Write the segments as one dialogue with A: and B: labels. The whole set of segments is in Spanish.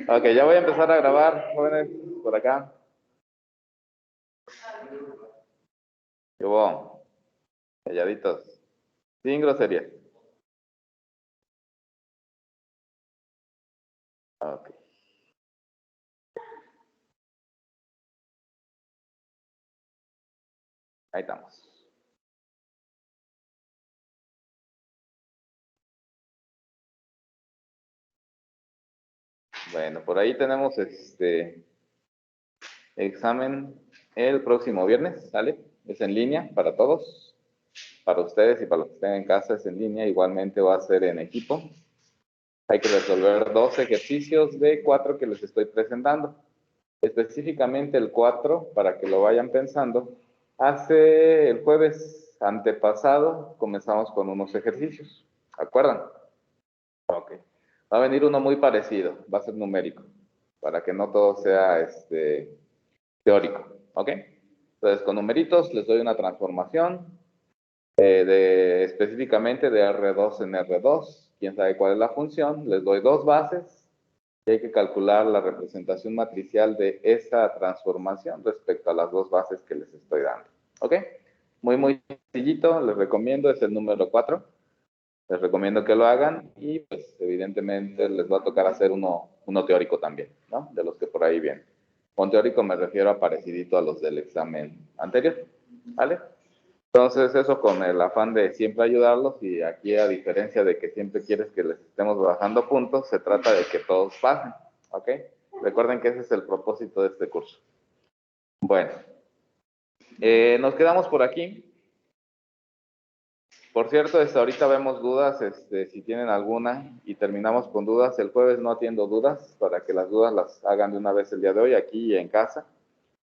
A: Ok, ya voy a empezar a grabar, jóvenes, por acá. ¿Qué hubo? Calladitos. Sin groserías. Ok. Ahí estamos. Bueno, por ahí tenemos examen el próximo viernes, ¿sale? Es en línea para todos, para ustedes y para los que estén en casa es en línea, igualmente va a ser en equipo. Hay que resolver 2 ejercicios de 4 que les estoy presentando. Específicamente el 4, para que lo vayan pensando, hace el jueves antepasado comenzamos con unos ejercicios, ¿acuerdan? Ok. Va a venir uno muy parecido, va a ser numérico, para que no todo sea teórico, ¿ok? Entonces, con numeritos les doy una transformación específicamente de R2 en R2, quién sabe cuál es la función, les doy 2 bases y hay que calcular la representación matricial de esa transformación respecto a las 2 bases que les estoy dando, ¿ok? Muy, muy sencillito, les recomiendo, es el número 4. Les recomiendo que lo hagan y pues evidentemente les va a tocar hacer uno teórico también, ¿no? De los que por ahí vienen. Con teórico me refiero a parecidito a los del examen anterior, ¿vale? Entonces eso con el afán de siempre ayudarlos y aquí a diferencia de que siempre quieres que les estemos bajando puntos, se trata de que todos pasen, ¿ok? Recuerden que ese es el propósito de este curso. Bueno, nos quedamos por aquí. Por cierto, ahorita vemos dudas, si tienen alguna, y terminamos con dudas. El jueves no atiendo dudas, para que las dudas las hagan de una vez el día de hoy, aquí y en casa.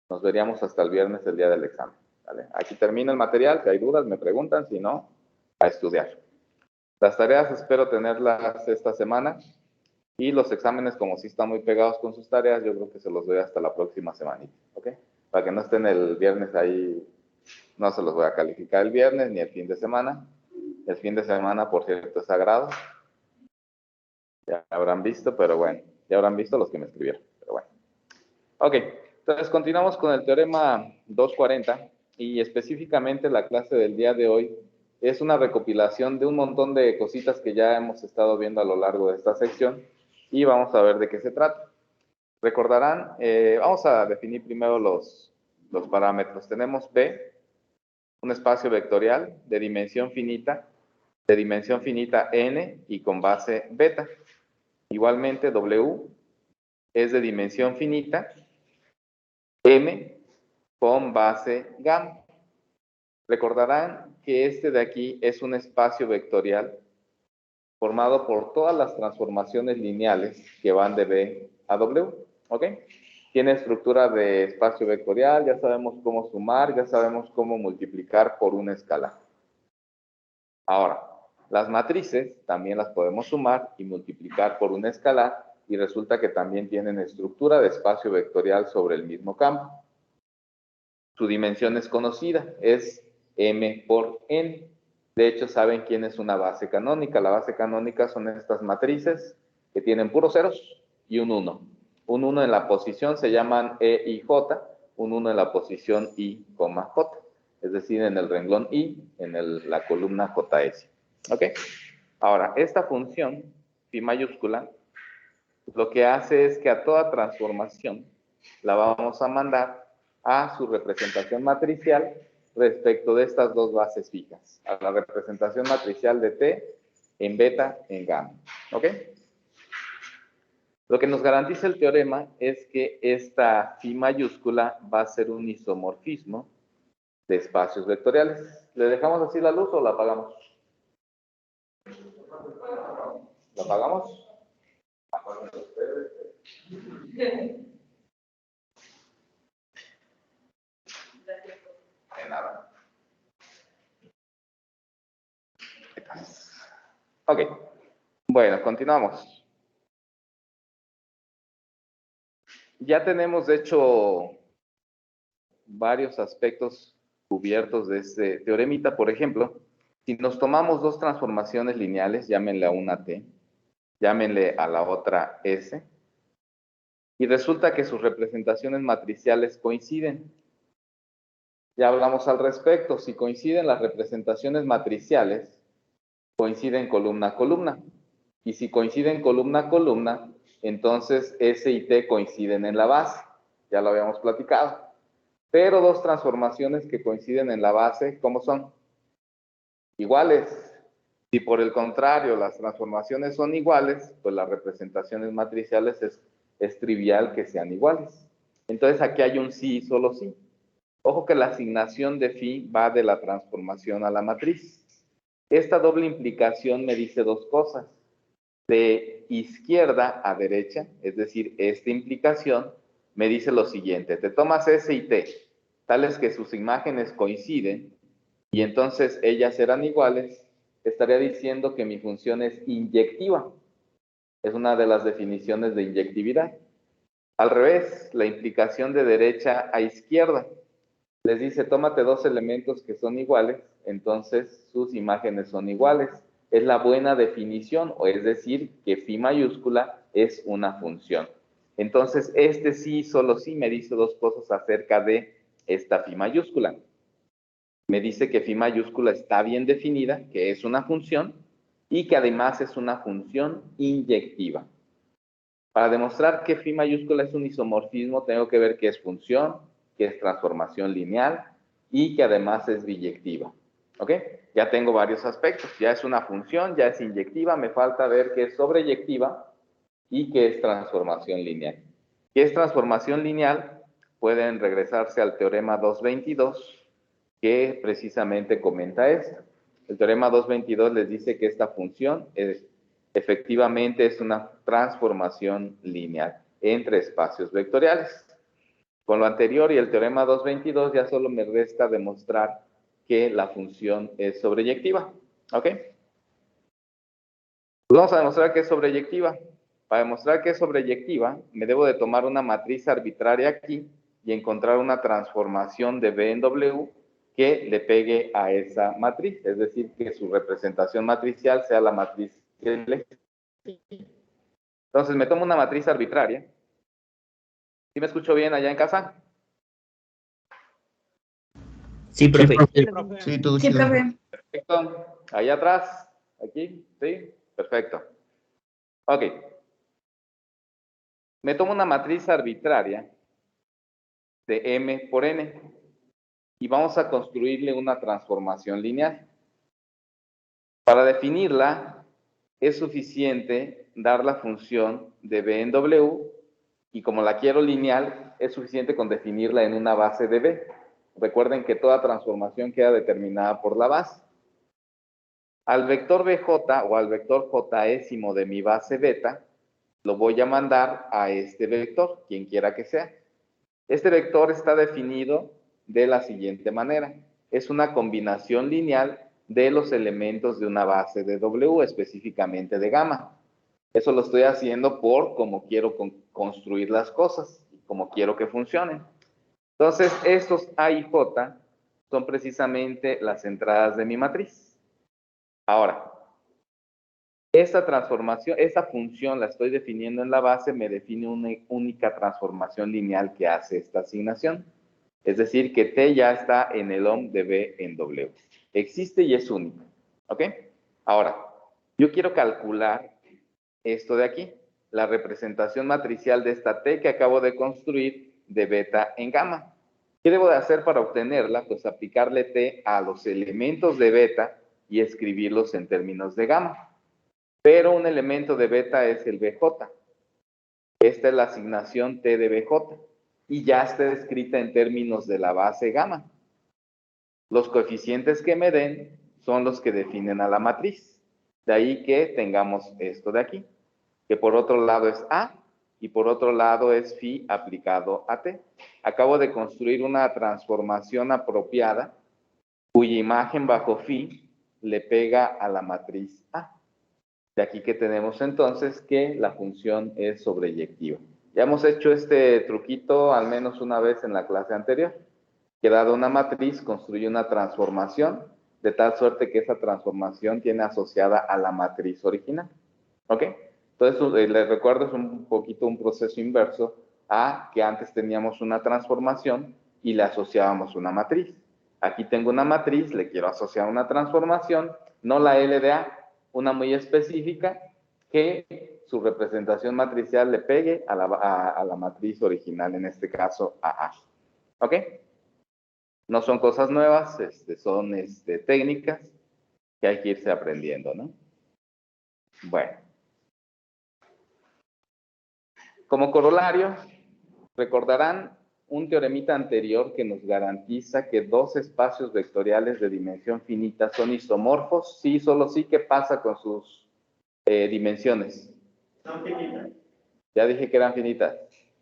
A: Nos veríamos hasta el viernes, el día del examen, ¿vale? Aquí termina el material, si hay dudas me preguntan, si no, a estudiar. Las tareas espero tenerlas esta semana, y los exámenes, como sí están muy pegados con sus tareas, yo creo que se los doy hasta la próxima semanita, ¿ok? Para que no estén el viernes ahí, no se los voy a calificar el viernes ni el fin de semana. El fin de semana, por cierto, es sagrado. Ya habrán visto, pero bueno, ya habrán visto los que me escribieron, pero bueno. Ok, entonces continuamos con el teorema 240 y específicamente la clase del día de hoy es una recopilación de un montón de cositas que ya hemos estado viendo a lo largo de esta sección y vamos a ver de qué se trata. Recordarán, vamos a definir primero los parámetros. Tenemos P, un espacio vectorial de dimensión finita n y con base beta. Igualmente W es de dimensión finita m con base gamma. Recordarán que este de aquí es un espacio vectorial formado por todas las transformaciones lineales que van de B a W, ¿ok? Tiene estructura de espacio vectorial, ya sabemos cómo sumar, ya sabemos cómo multiplicar por una escala. Ahora, las matrices también las podemos sumar y multiplicar por un escalar y resulta que también tienen estructura de espacio vectorial sobre el mismo campo. Su dimensión es conocida, es m por n. De hecho, saben quién es una base canónica. La base canónica son estas matrices que tienen puros ceros y un 1. Un 1 en la posición se llaman E y J, un 1 en la posición I, J. Es decir, en el renglón I, en la columna JS. ¿Ok? Ahora, esta función, phi mayúscula, lo que hace es que a toda transformación la vamos a mandar a su representación matricial respecto de estas dos bases fijas, a la representación matricial de T en beta en gamma. ¿Ok? Lo que nos garantiza el teorema es que esta phi mayúscula va a ser un isomorfismo de espacios vectoriales. ¿Le dejamos así la luz o la apagamos? ¿La apagamos? De nada. Ok. Bueno, continuamos. Ya tenemos, de hecho, varios aspectos cubiertos de este teoremita. Por ejemplo, si nos tomamos dos transformaciones lineales, llámenla una T, llámenle a la otra S, y resulta que sus representaciones matriciales coinciden. Ya hablamos al respecto. Si coinciden las representaciones matriciales, coinciden columna a columna. Y si coinciden columna a columna, entonces S y T coinciden en la base. Ya lo habíamos platicado. Pero dos transformaciones que coinciden en la base, ¿cómo son? Iguales. Si por el contrario las transformaciones son iguales, pues las representaciones matriciales es trivial que sean iguales. Entonces aquí hay un sí y solo sí. Ojo que la asignación de phi va de la transformación a la matriz. Esta doble implicación me dice dos cosas. De izquierda a derecha, es decir, esta implicación me dice lo siguiente. Te tomas S y T, tales que sus imágenes coinciden, y entonces ellas serán iguales, estaría diciendo que mi función es inyectiva. Es una de las definiciones de inyectividad. Al revés, la implicación de derecha a izquierda les dice, tómate dos elementos que son iguales, entonces sus imágenes son iguales. Es la buena definición, o es decir, que phi mayúscula es una función. Entonces, este sí, solo sí, me dice dos cosas acerca de esta phi mayúscula. Me dice que phi mayúscula está bien definida, que es una función, y que además es una función inyectiva. Para demostrar que phi mayúscula es un isomorfismo, tengo que ver que es función, que es transformación lineal y que además es biyectiva. ¿Ok? Ya tengo varios aspectos. Ya es una función, ya es inyectiva, me falta ver que es sobreyectiva y que es transformación lineal. ¿Qué es transformación lineal? Pueden regresarse al teorema 222, que precisamente comenta esto. El teorema 222 les dice que esta función efectivamente es una transformación lineal entre espacios vectoriales. Con lo anterior y el teorema 222 ya solo me resta demostrar que la función es sobreyectiva. ¿Ok? Pues vamos a demostrar que es sobreyectiva. Para demostrar que es sobreyectiva, me debo de tomar una matriz arbitraria aquí y encontrar una transformación de B en W que le pegue a esa matriz, es decir, que su representación matricial sea la matriz que elegí. Entonces me tomo una matriz arbitraria. ¿Sí me escucho bien allá en casa?
B: Sí, profe.
C: Sí, todo
D: Sí,
C: chido.
D: profe.
A: Perfecto. Allá atrás, aquí, ¿sí? Perfecto. Ok. Me tomo una matriz arbitraria de M por N y vamos a construirle una transformación lineal. Para definirla, es suficiente dar la función de B en W y como la quiero lineal, es suficiente con definirla en una base de B. Recuerden que toda transformación queda determinada por la base. Al vector BJ o al vector Jésimo de mi base beta, lo voy a mandar a este vector, quien quiera que sea. Este vector está definido de la siguiente manera. Es una combinación lineal de los elementos de una base de W, específicamente de gamma. Eso lo estoy haciendo por cómo quiero construir las cosas, como quiero que funcionen. Entonces, estos A y J son precisamente las entradas de mi matriz. Ahora, esta transformación, esa función la estoy definiendo en la base, me define una única transformación lineal que hace esta asignación. Es decir, que T ya está en el OM de B en W. Existe y es único. ¿Ok? Ahora, yo quiero calcular esto de aquí, la representación matricial de esta T que acabo de construir de beta en gamma. ¿Qué debo de hacer para obtenerla? Pues aplicarle T a los elementos de beta y escribirlos en términos de gamma. Pero un elemento de beta es el BJ. Esta es la asignación T de BJ y ya está escrita en términos de la base gamma. Los coeficientes que me den son los que definen a la matriz. De ahí que tengamos esto de aquí, que por otro lado es A y por otro lado es phi aplicado a T. Acabo de construir una transformación apropiada cuya imagen bajo phi le pega a la matriz A. De aquí que tenemos entonces que la función es sobreyectiva. Ya hemos hecho este truquito al menos una vez en la clase anterior. Que dada una matriz, construye una transformación, de tal suerte que esa transformación tiene asociada a la matriz original. ¿Ok? Entonces, les recuerdo, es un poquito un proceso inverso a que antes teníamos una transformación y le asociábamos una matriz. Aquí tengo una matriz, le quiero asociar una transformación, no la LDA, una muy específica, que su representación matricial le pegue a la matriz original, en este caso a A. ¿Ok? No son cosas nuevas, son técnicas que hay que irse aprendiendo, ¿no? Bueno. Como corolario, recordarán un teoremita anterior que nos garantiza que dos espacios vectoriales de dimensión finita son isomorfos. Sí, solo sí. ¿Qué pasa con sus dimensiones?
B: Son finitas.
A: Ya dije que eran finitas.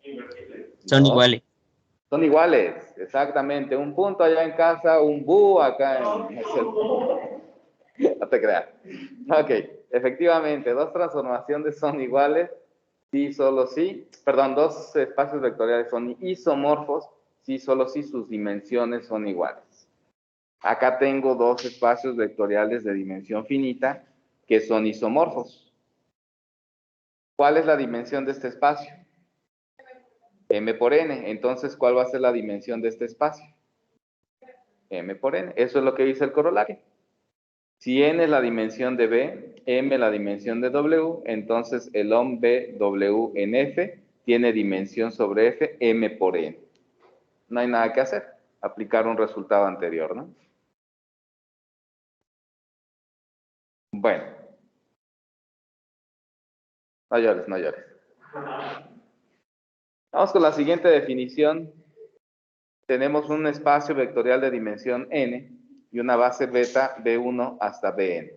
B: Invertibles.
C: Son
A: No,
C: iguales.
A: son iguales, exactamente. Un punto allá en casa, un bu acá en... No te creas. Ok, efectivamente, dos transformaciones son iguales. Sí, solo sí, perdón, dos espacios vectoriales son isomorfos, sí, solo sí sus dimensiones son iguales. Acá tengo dos espacios vectoriales de dimensión finita que son isomorfos. ¿Cuál es la dimensión de este espacio? M por n. Entonces, ¿cuál va a ser la dimensión de este espacio? M por n. Eso es lo que dice el corolario. Si n es la dimensión de B, m la dimensión de W, entonces el OM B, W en F tiene dimensión sobre F, m por n. No hay nada que hacer, aplicar un resultado anterior, ¿no? Bueno. No llores, no llores. Vamos con la siguiente definición. Tenemos un espacio vectorial de dimensión n y una base beta B1 hasta Bn.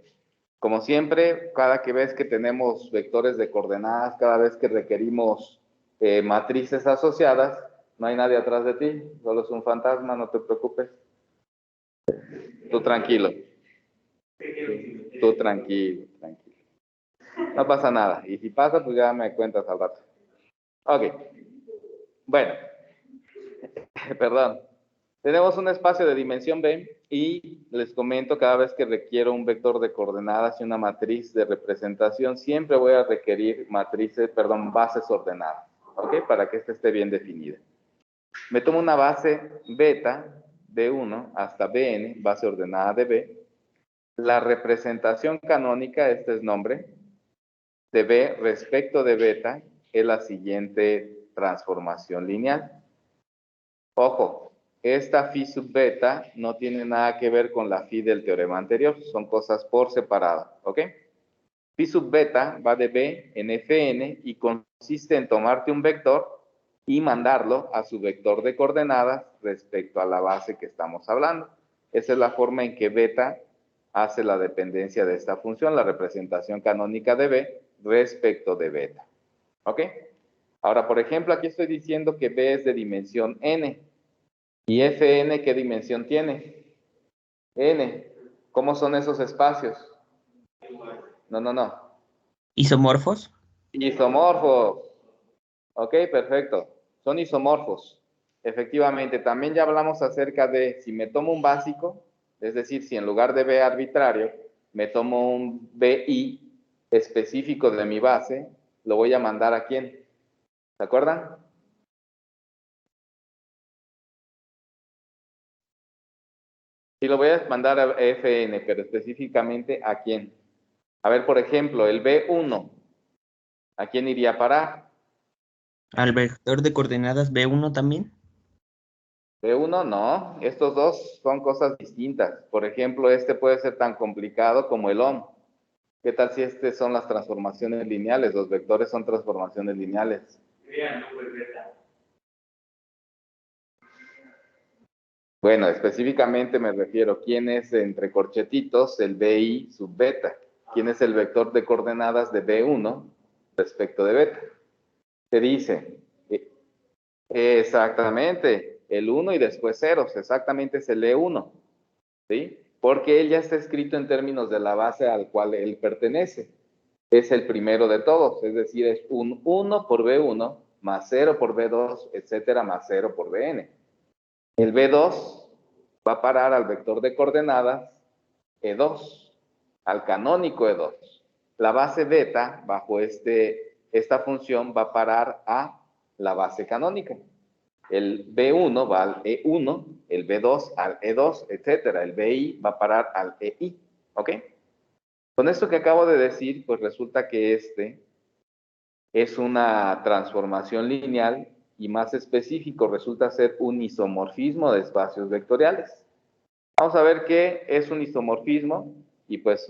A: Como siempre, cada que ves que tenemos vectores de coordenadas, cada vez que requerimos matrices asociadas, no hay nadie atrás de ti, solo es un fantasma, no te preocupes. Tú tranquilo. Tú tranquilo, tranquilo. No pasa nada. Y si pasa, pues ya me cuentas al rato. Ok. Bueno. Perdón. Tenemos un espacio de dimensión B y les comento, cada vez que requiero un vector de coordenadas y una matriz de representación, siempre voy a requerir bases ordenadas, ¿ok? Para que esta esté bien definida. Me tomo una base beta, B1 hasta Bn, base ordenada de B. La representación canónica, este es nombre, de B respecto de beta, es la siguiente transformación lineal. Ojo, esta phi sub beta no tiene nada que ver con la phi del teorema anterior, son cosas por separado, ¿ok? Phi sub beta va de B en Fn y consiste en tomarte un vector y mandarlo a su vector de coordenadas respecto a la base que estamos hablando. Esa es la forma en que beta hace la dependencia de esta función, la representación canónica de B respecto de beta, ¿ok? Ahora, por ejemplo, aquí estoy diciendo que B es de dimensión n. ¿Y Fn qué dimensión tiene? N. ¿Cómo son esos espacios? No.
C: ¿Isomorfos?
A: Isomorfos. Ok, perfecto. Son isomorfos. Efectivamente, también ya hablamos acerca de si me tomo un básico, es decir, si en lugar de B arbitrario, me tomo un BI específico de mi base, lo voy a mandar ¿a quién? ¿Se acuerdan? Sí, lo voy a mandar a Fn, pero específicamente ¿a quién? A ver, por ejemplo, el B1, ¿a quién iría a parar?
C: ¿Al vector de coordenadas B1 también?
A: B1 no, estos dos son cosas distintas. Por ejemplo, este puede ser tan complicado como el OM. ¿Qué tal si son las transformaciones lineales? Los vectores son transformaciones lineales. Bueno, específicamente me refiero, ¿quién es entre corchetitos el BI sub beta? ¿Quién es el vector de coordenadas de B1 respecto de beta? Te dice, exactamente, el 1 y después ceros, exactamente es el E1, ¿sí? Porque él ya está escrito en términos de la base al cual él pertenece. Es el primero de todos, es decir, es un 1 por B1 más 0 por B2, etcétera, más 0 por Bn. El B2 va a parar al vector de coordenadas E2, al canónico E2. la base beta, bajo esta función, va a parar a la base canónica. El B1 va al E1, el B2 al E2, etcétera. El BI va a parar al EI, ¿ok? Con esto que acabo de decir, pues resulta que es una transformación lineal y más específico resulta ser un isomorfismo de espacios vectoriales. Vamos a ver qué es un isomorfismo y pues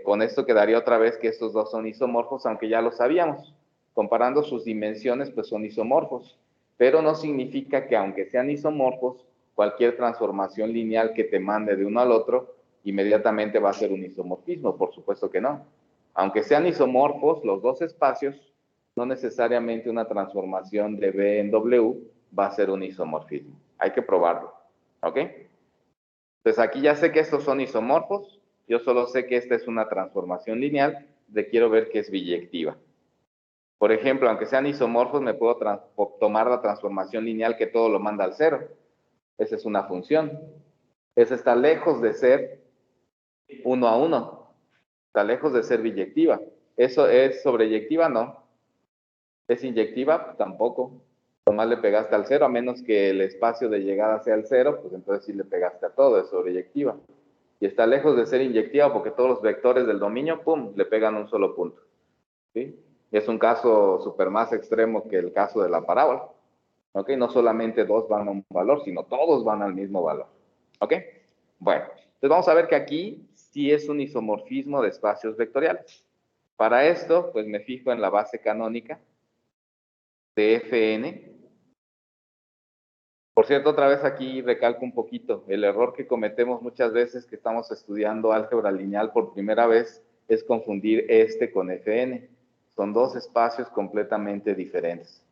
A: con esto quedaría otra vez que estos dos son isomorfos, aunque ya lo sabíamos. Comparando sus dimensiones, pues son isomorfos, pero no significa que aunque sean isomorfos, cualquier transformación lineal que te mande de uno al otro, inmediatamente va a ser un isomorfismo, por supuesto que no. Aunque sean isomorfos los dos espacios, no necesariamente una transformación de B en W va a ser un isomorfismo. Hay que probarlo, ¿ok? Entonces aquí ya sé que estos son isomorfos, yo solo sé que esta es una transformación lineal, quiero ver que es biyectiva. Por ejemplo, aunque sean isomorfos, me puedo tomar la transformación lineal que todo lo manda al cero. Esa es una función. Esa está lejos de ser 1 a 1. Está lejos de ser biyectiva. ¿Eso es sobreyectiva? No. ¿Es inyectiva? Tampoco. Nomás le pegaste al cero, a menos que el espacio de llegada sea el cero, pues entonces sí le pegaste a todo, es sobreyectiva. Y está lejos de ser inyectiva porque todos los vectores del dominio, ¡pum!, le pegan un solo punto. ¿Sí? Es un caso súper más extremo que el caso de la parábola. ¿Ok? No solamente dos van a un valor, sino todos van al mismo valor. ¿Ok? Bueno, entonces vamos a ver que aquí sí es un isomorfismo de espacios vectoriales. Para esto, pues me fijo en la base canónica de Fn. Por cierto, otra vez aquí recalco un poquito, el error que cometemos muchas veces que estamos estudiando álgebra lineal por primera vez es confundir con Fn. Son dos espacios completamente diferentes.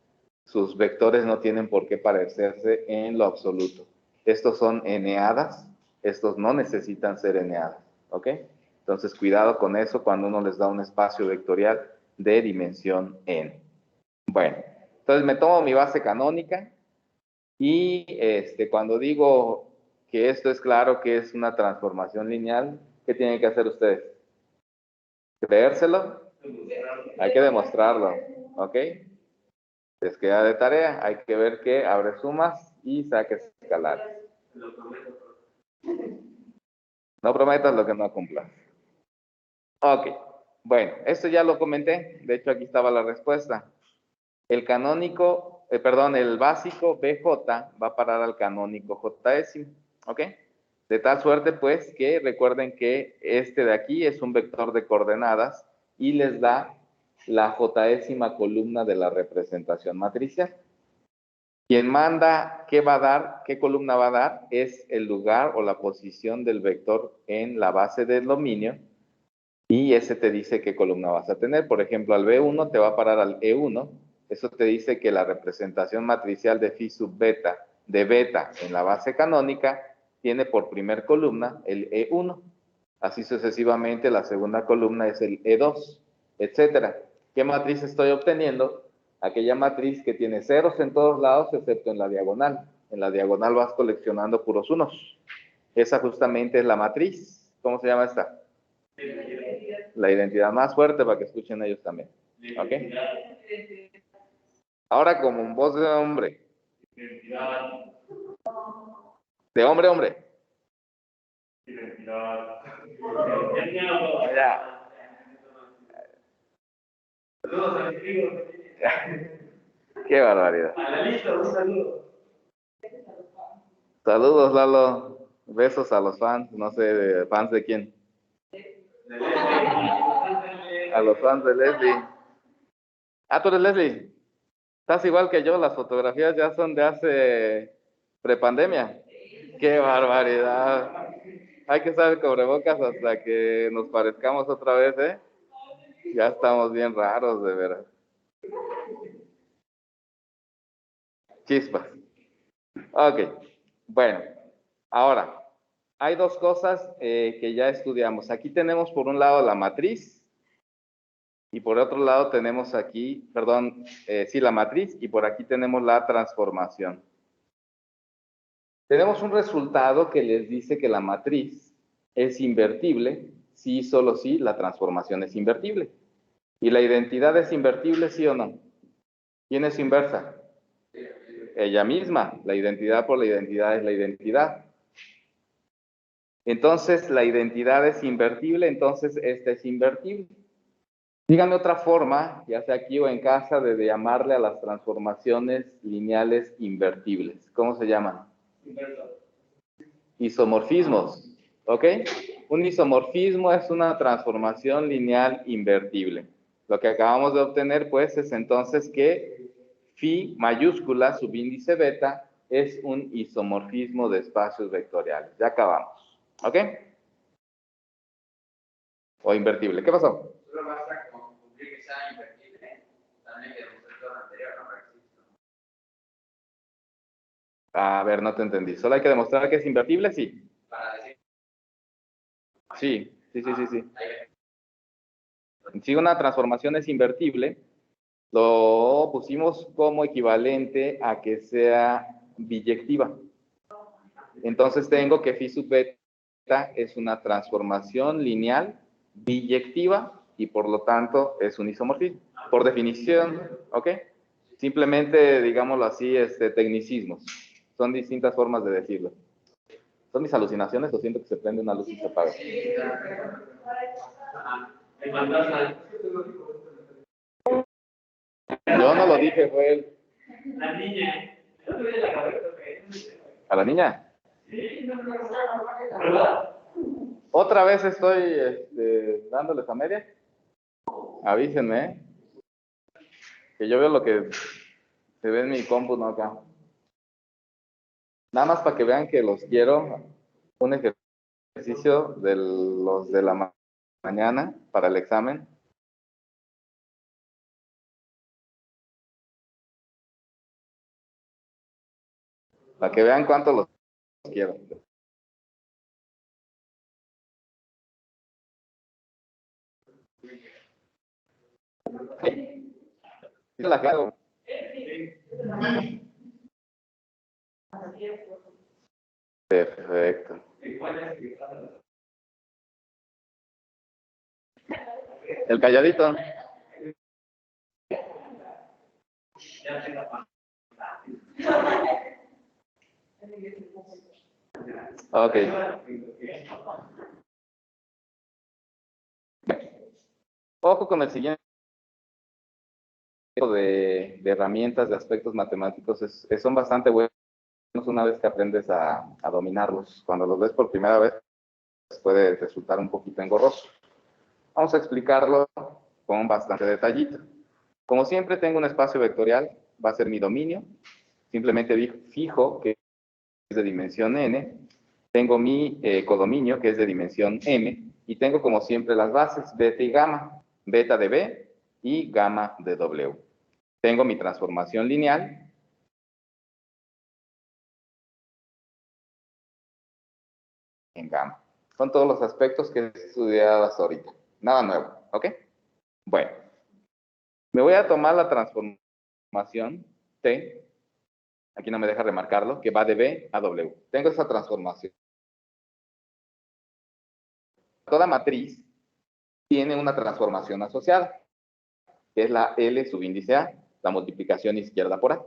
A: Sus vectores no tienen por qué parecerse en lo absoluto. Estos son eneadas, estos no necesitan ser eneadas, ¿ok? Entonces, cuidado con eso cuando uno les da un espacio vectorial de dimensión n. Bueno, entonces me tomo mi base canónica y cuando digo que esto es claro que es una transformación lineal, ¿qué tienen que hacer ustedes? ¿Creérselo? Hay que demostrarlo, ¿ok? Les queda de tarea, hay que ver que abre sumas y saques escalares. No prometas lo que no cumplas. Ok, bueno, esto ya lo comenté, de hecho aquí estaba la respuesta. El canónico, el básico BJ va a parar al canónico JS, ¿ok? De tal suerte, pues, que recuerden que este de aquí es un vector de coordenadas y les da la Jésima columna de la representación matricial. Quien manda qué va a dar, qué columna va a dar, es el lugar o la posición del vector en la base del dominio y ese te dice qué columna vas a tener. Por ejemplo, al B1 te va a parar al E1. Eso te dice que la representación matricial de phi sub beta, de beta en la base canónica, tiene por primer columna el E1. Así sucesivamente, la segunda columna es el E2, etcétera. ¿Qué matriz estoy obteniendo? Aquella matriz que tiene ceros en todos lados, excepto en la diagonal. En la diagonal vas coleccionando puros unos. Esa justamente es la matriz. ¿Cómo se llama esta? La identidad más fuerte para que escuchen ellos también. ¿Ok? Ahora como en voz de hombre. De hombre, hombre. Ya. Qué barbaridad. Saludos, Lalo. Besos a los fans. No sé, ¿fans de quién? A los fans de Leslie. Ah, tú eres Leslie. Estás igual que yo, las fotografías ya son de hace prepandemia. ¡Qué barbaridad! Hay que usar el cubrebocas hasta que nos parezcamos otra vez, ¿eh? Ya estamos bien raros, de veras. Chispas. Ok, bueno, ahora, hay dos cosas que ya estudiamos. Aquí tenemos por un lado la matriz y por otro lado tenemos aquí, perdón, sí, la matriz y por aquí tenemos la transformación. Tenemos un resultado que les dice que la matriz es invertible si solo si la transformación es invertible. ¿Y la identidad es invertible, sí o no? ¿Quién es su inversa? Ella misma. La identidad por la identidad es la identidad. Entonces, la identidad es invertible, entonces esta es invertible. Díganme otra forma, ya sea aquí o en casa, de llamarle a las transformaciones lineales invertibles. ¿Cómo se llaman? Isomorfismos. ¿Ok? Un isomorfismo es una transformación lineal invertible. Lo que acabamos de obtener, pues, es entonces que phi mayúscula, subíndice beta, es un isomorfismo de espacios vectoriales. Ya acabamos. ¿Ok? O invertible. ¿Qué pasó?
D: Solo basta con cumplir que sea invertible. También que demostré todo lo anterior, no existe.
A: A ver, no te entendí. ¿Solo hay que demostrar que es invertible? Sí.
D: Para decir.
A: Sí. Si una transformación es invertible, lo pusimos como equivalente a que sea biyectiva. Entonces tengo que phi sub beta es una transformación lineal biyectiva y por lo tanto es un isomorfismo. Por definición, ¿ok? Simplemente, digámoslo así, tecnicismos. Son distintas formas de decirlo. ¿Son mis alucinaciones o siento que se prende una luz y se apaga?
B: El fantasma.
A: Yo no lo dije, fue él.
B: La niña. ¿No te ves la cabeza?
A: ¿A la niña?
B: Sí. ¿Verdad?
A: Otra vez estoy dándoles a media. Avísenme, ¿eh? Que yo veo lo que se ve en mi compu, no acá. Nada más para que vean que los quiero. Un ejercicio de los de la mañana para el examen. Para que vean cuánto los quiero. ¿Sí la hago? Perfecto. El calladito. Ok. Ojo con el siguiente tipo de herramientas, de aspectos matemáticos. Son bastante buenos una vez que aprendes a dominarlos. Cuando los ves por primera vez, puede resultar un poquito engorroso. Vamos a explicarlo con bastante detallito. Como siempre tengo un espacio vectorial, va a ser mi dominio. Simplemente fijo que es de dimensión n. Tengo mi codominio, que es de dimensión m. Y tengo, como siempre, las bases, beta y gamma. Beta de b y gamma de w. Tengo mi transformación lineal. En gamma. Son todos los aspectos que he estudiado hasta ahorita. Nada nuevo, ¿ok? Bueno. Me voy a tomar la transformación T. Aquí no me deja remarcarlo, que va de B a W. Tengo esa transformación. Toda matriz tiene una transformación asociada, que es la L subíndice A, la multiplicación izquierda por A.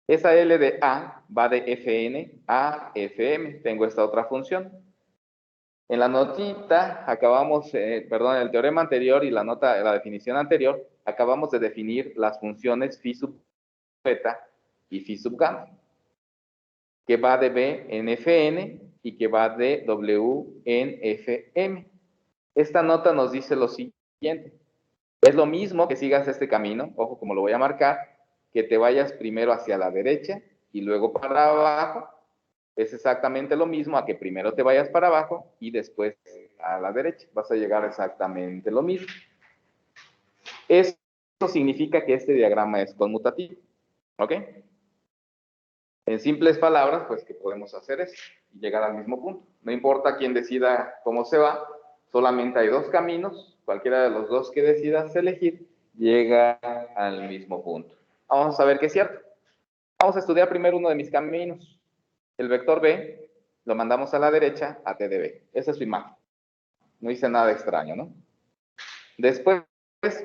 A: Esa L de A va de Fn a Fm. Tengo esta otra función. En la notita acabamos, perdón, en el teorema anterior y la definición anterior, acabamos de definir las funciones phi sub beta y phi sub gamma, que va de B en Fn y que va de W en Fm. Esta nota nos dice lo siguiente. Es lo mismo que sigas este camino, ojo como lo voy a marcar, que te vayas primero hacia la derecha y luego para abajo. Es exactamente lo mismo a que primero te vayas para abajo y después a la derecha. Vas a llegar exactamente lo mismo. Eso significa que este diagrama es conmutativo. ¿Ok? En simples palabras, pues que podemos hacer eso y llegar al mismo punto. No importa quién decida cómo se va, solamente hay dos caminos, cualquiera de los dos que decidas elegir llega al mismo punto. Vamos a ver qué es cierto. Vamos a estudiar primero uno de mis caminos. El vector B lo mandamos a la derecha a T de B. Esa es su imagen. No hice nada extraño, ¿no? Después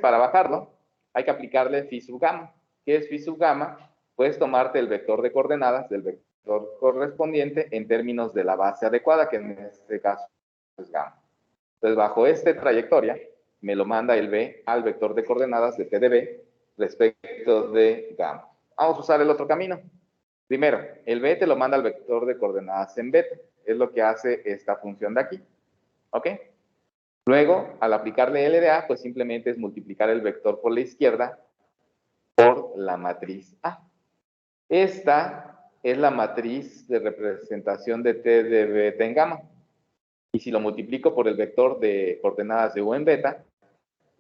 A: para bajarlo, hay que aplicarle phi sub gamma. ¿Qué es phi sub gamma? Puedes tomarte el vector de coordenadas del vector correspondiente en términos de la base adecuada, que en este caso es gamma. Entonces, bajo esta trayectoria, me lo manda el B al vector de coordenadas de T de B respecto de gamma. Vamos a usar el otro camino. Primero, el B te lo manda al vector de coordenadas en beta. Es lo que hace esta función de aquí. ¿Ok? Luego, al aplicarle LDA, pues simplemente es multiplicar el vector por la izquierda por la matriz A. Esta es la matriz de representación de T de beta en gamma. Y si lo multiplico por el vector de coordenadas de U en beta,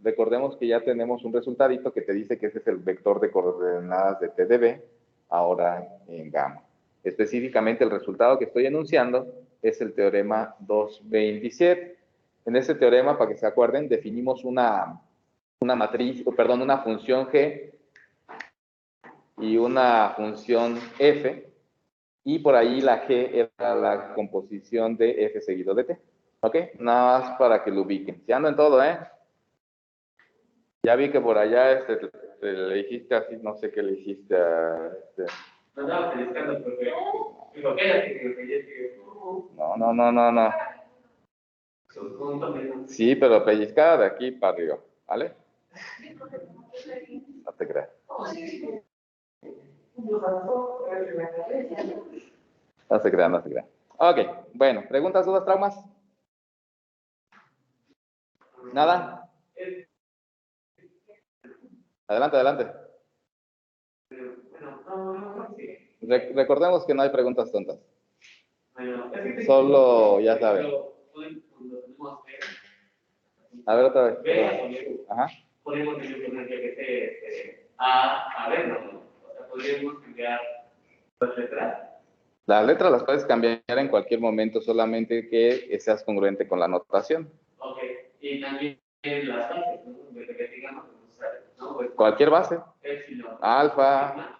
A: recordemos que ya tenemos un resultadito que te dice que ese es el vector de coordenadas de T de B, ahora en gamma. Específicamente el resultado que estoy enunciando es el teorema 227. En ese teorema, para que se acuerden, definimos una matriz, perdón, una función G y una función F, y por ahí la G era la composición de F seguido de T. ¿Ok? Nada más para que lo ubiquen. Ya ando en todo, ¿eh? Ya vi que por allá le dijiste así, no sé qué le hiciste a...
B: No estaba pellizcando porque digo, quédate, que
A: No. Sí, pero pellizcada de aquí para arriba, ¿vale? No te creas. No se crean. Ok, bueno, ¿preguntas, dudas, traumas? ¿Nada? Adelante. Recordemos que no hay preguntas tontas. Solo, ya sabes. A ver otra vez. Ajá.
B: Podemos poner que a ver, ¿no? O sea, podríamos cambiar las letras.
A: Las letras las puedes cambiar en cualquier momento, solamente que seas congruente con la notación.
B: Ok, y también las bases, ¿no? Desde que digamos, ¿no? Pues,
A: Cualquier base.
B: epsilon.
A: Alfa,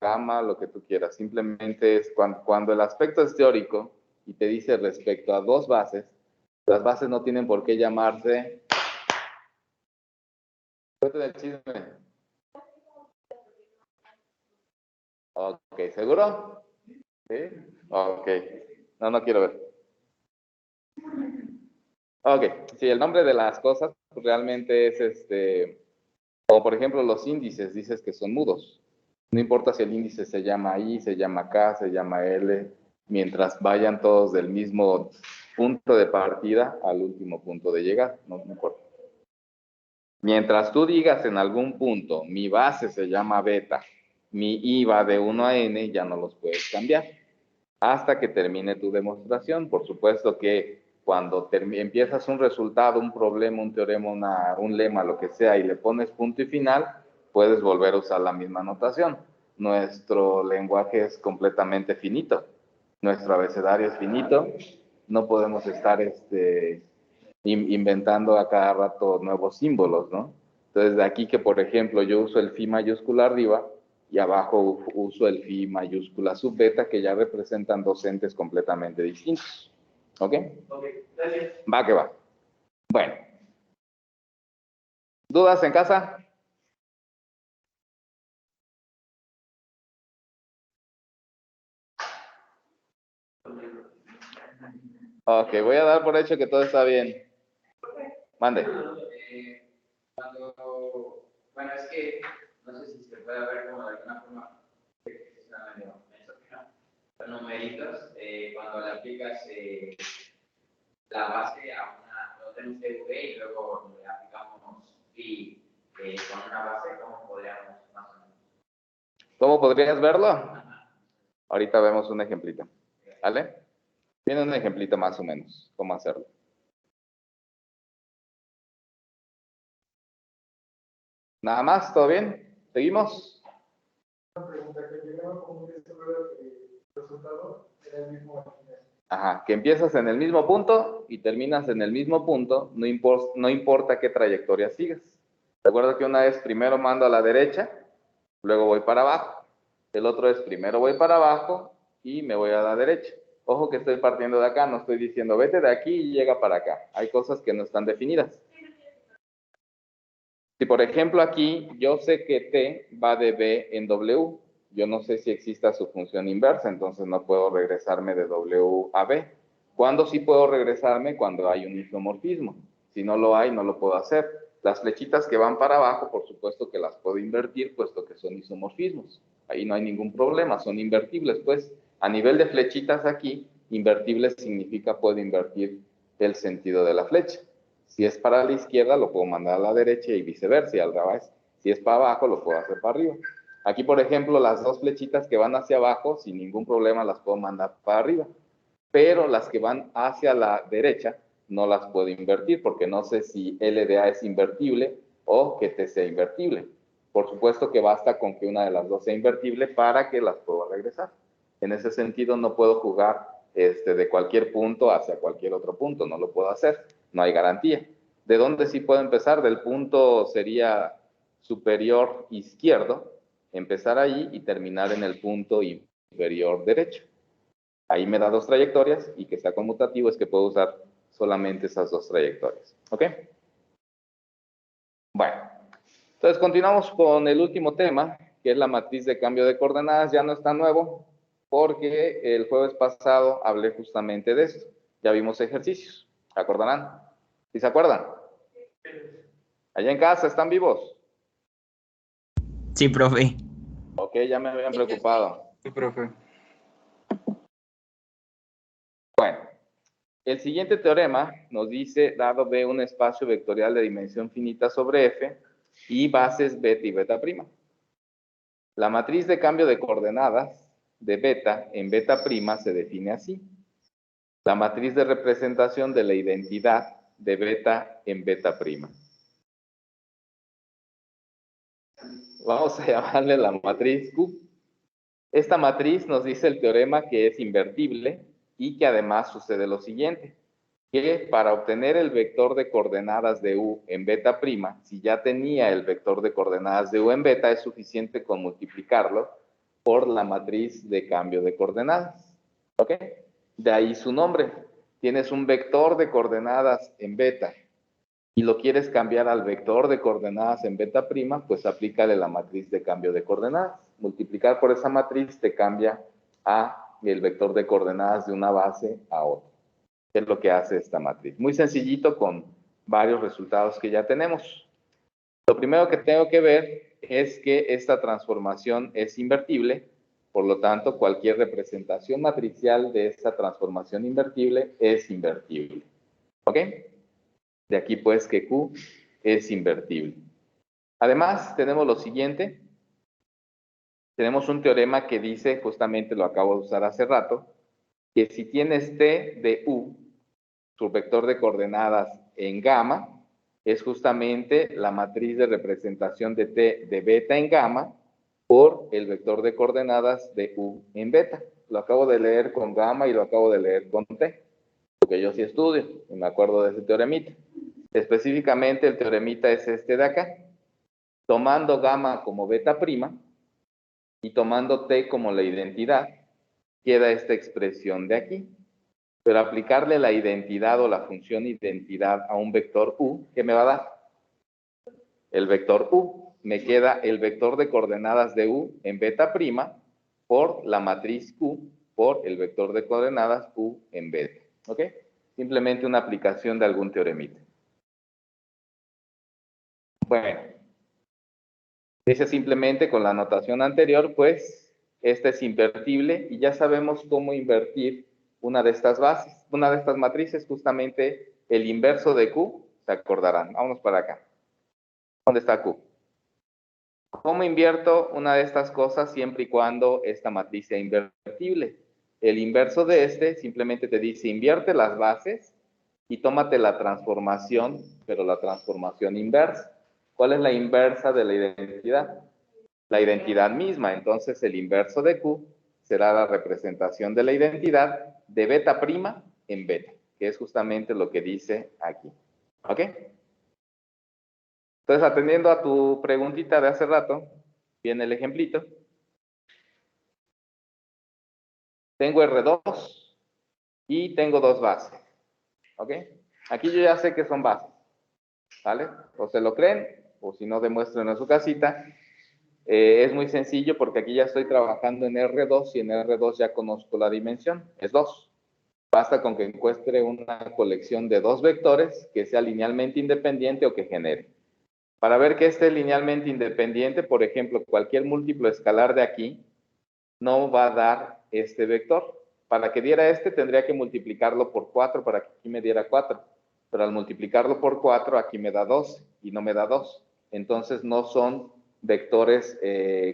A: gamma, lo que tú quieras. Simplemente es cuando el aspecto es teórico y te dice respecto a dos bases, las bases no tienen por qué llamarse... Cuéntame el chisme. Ok, ¿seguro? ¿Sí? Ok. No quiero ver. Ok, sí, el nombre de las cosas pues, realmente es como por ejemplo los índices, dices que son mudos. No importa si el índice se llama I, se llama K, se llama L, mientras vayan todos del mismo punto de partida al último punto de llegada, no importa. Mientras tú digas en algún punto, mi base se llama beta, mi I va de 1 a n, ya no los puedes cambiar. Hasta que termine tu demostración. Por supuesto que cuando empiezas un resultado, un problema, un teorema, un lema, lo que sea, y le pones punto y final, puedes volver a usar la misma notación. Nuestro lenguaje es completamente finito. Nuestro abecedario es finito. No podemos estar inventando a cada rato nuevos símbolos, ¿no? Entonces, de aquí que, por ejemplo, yo uso el phi mayúscula arriba y abajo uso el phi mayúscula sub beta, que ya representan dos entes completamente distintos. ¿Ok?
B: Ok, gracias.
A: Va que va. Bueno. ¿Dudas en casa? Ok, voy a dar por hecho que todo está bien. Mande.
D: Bueno, es que no sé si se puede ver como de alguna forma, que suena medio menso, los numeritos, cuando le aplicas la base a lo tenemos CV y luego le aplicamos pi con una base, ¿cómo podríamos más o menos?
A: ¿Cómo podrías verlo? Ahorita vemos un ejemplito. ¿Vale? Tiene un ejemplito más o menos, cómo hacerlo. ¿Nada más? ¿Todo bien? ¿Seguimos?
E: Una pregunta que llegaba como que el resultado era el mismo.
A: Ajá, que empiezas en el mismo punto y terminas en el mismo punto, no importa qué trayectoria sigas. Recuerda que una vez primero mando a la derecha, luego voy para abajo. El otro es primero voy para abajo y me voy a la derecha. Ojo que estoy partiendo de acá, no estoy diciendo vete de aquí y llega para acá. Hay cosas que no están definidas. Si por ejemplo aquí yo sé que T va de B en W, yo no sé si exista su función inversa, entonces no puedo regresarme de W a B. ¿Cuándo sí puedo regresarme? Cuando hay un isomorfismo. Si no lo hay, no lo puedo hacer. Las flechitas que van para abajo, por supuesto que las puedo invertir, puesto que son isomorfismos. Ahí no hay ningún problema, son invertibles. Pues a nivel de flechitas aquí, invertibles significa puedo invertir el sentido de la flecha. Si es para la izquierda, lo puedo mandar a la derecha y viceversa, y al revés. Si es para abajo, lo puedo hacer para arriba. Aquí, por ejemplo, las dos flechitas que van hacia abajo, sin ningún problema las puedo mandar para arriba. Pero las que van hacia la derecha, no las puedo invertir, porque no sé si LDA es invertible o que T sea invertible. Por supuesto que basta con que una de las dos sea invertible para que las pueda regresar. En ese sentido, no puedo jugar de cualquier punto hacia cualquier otro punto, no lo puedo hacer, no hay garantía. ¿De dónde sí puedo empezar? Del punto sería superior izquierdo, empezar ahí y terminar en el punto inferior derecho. Ahí me da dos trayectorias y que sea conmutativo es que puedo usar solamente esas dos trayectorias. ¿Ok? Bueno, entonces continuamos con el último tema, que es la matriz de cambio de coordenadas. Ya no está nuevo, porque el jueves pasado hablé justamente de esto. Ya vimos ejercicios, ¿se acordarán? ¿Sí se acuerdan? Allá en casa, ¿están vivos?
C: Sí, profe.
A: Ok, ya me habían preocupado.
F: Sí, profe.
A: Bueno, el siguiente teorema nos dice, dado B un espacio vectorial de dimensión finita sobre F y bases beta y beta prima. La matriz de cambio de coordenadas de beta en beta prima se define así. La matriz de representación de la identidad de beta en beta prima. Vamos a llamarle la matriz Q. Esta matriz nos dice el teorema que es invertible y que además sucede lo siguiente, que para obtener el vector de coordenadas de U en beta prima, si ya tenía el vector de coordenadas de U en beta, es suficiente con multiplicarlo por la matriz de cambio de coordenadas. ¿Ok? De ahí su nombre. Tienes un vector de coordenadas en beta y lo quieres cambiar al vector de coordenadas en beta prima, pues aplícale la matriz de cambio de coordenadas. Multiplicar por esa matriz te cambia a el vector de coordenadas de una base a otra. ¿Qué es lo que hace esta matriz? Muy sencillito con varios resultados que ya tenemos. Lo primero que tengo que ver es que esta transformación es invertible, por lo tanto, cualquier representación matricial de esta transformación invertible es invertible. ¿Ok? De aquí pues que Q es invertible. Además, tenemos lo siguiente. Tenemos un teorema que dice, justamente lo acabo de usar hace rato, que si tienes T de U, su vector de coordenadas en gamma, es justamente la matriz de representación de T de beta en gamma por el vector de coordenadas de U en beta. Lo acabo de leer con gamma y lo acabo de leer con T, porque yo sí estudio y me acuerdo de ese teoremita. Específicamente el teoremita es este de acá. Tomando gamma como beta prima y tomando T como la identidad, queda esta expresión de aquí. Pero aplicarle la identidad o la función identidad a un vector U, ¿qué me va a dar? El vector U. Me queda el vector de coordenadas de U en beta prima por la matriz Q por el vector de coordenadas U en beta. ¿Ok? Simplemente una aplicación de algún teoremita. Bueno, dice simplemente con la anotación anterior, pues, esta es invertible y ya sabemos cómo invertir una de estas bases, una de estas matrices, justamente el inverso de Q, se acordarán. Vámonos para acá. ¿Dónde está Q? ¿Cómo invierto una de estas cosas siempre y cuando esta matriz sea invertible? El inverso de este simplemente te dice invierte las bases y tómate la transformación, pero la transformación inversa. ¿Cuál es la inversa de la identidad? La identidad misma. Entonces el inverso de Q será la representación de la identidad de beta prima en beta, que es justamente lo que dice aquí. ¿Ok? Entonces, atendiendo a tu preguntita de hace rato, viene el ejemplito. Tengo R2 y tengo dos bases. ¿Ok? Aquí yo ya sé que son bases. ¿Vale? O se lo creen o si no, demuéstrenlo en su casita. Es muy sencillo porque aquí ya estoy trabajando en R2 y en R2 ya conozco la dimensión, es 2. Basta con que encuentre una colección de 2 vectores que sea linealmente independiente o que genere. Para ver que esté linealmente independiente, por ejemplo, cualquier múltiplo escalar de aquí no va a dar este vector. Para que diera este, tendría que multiplicarlo por 4 para que aquí me diera 4. Pero al multiplicarlo por 4, aquí me da 12 y no me da 2. Entonces no son vectores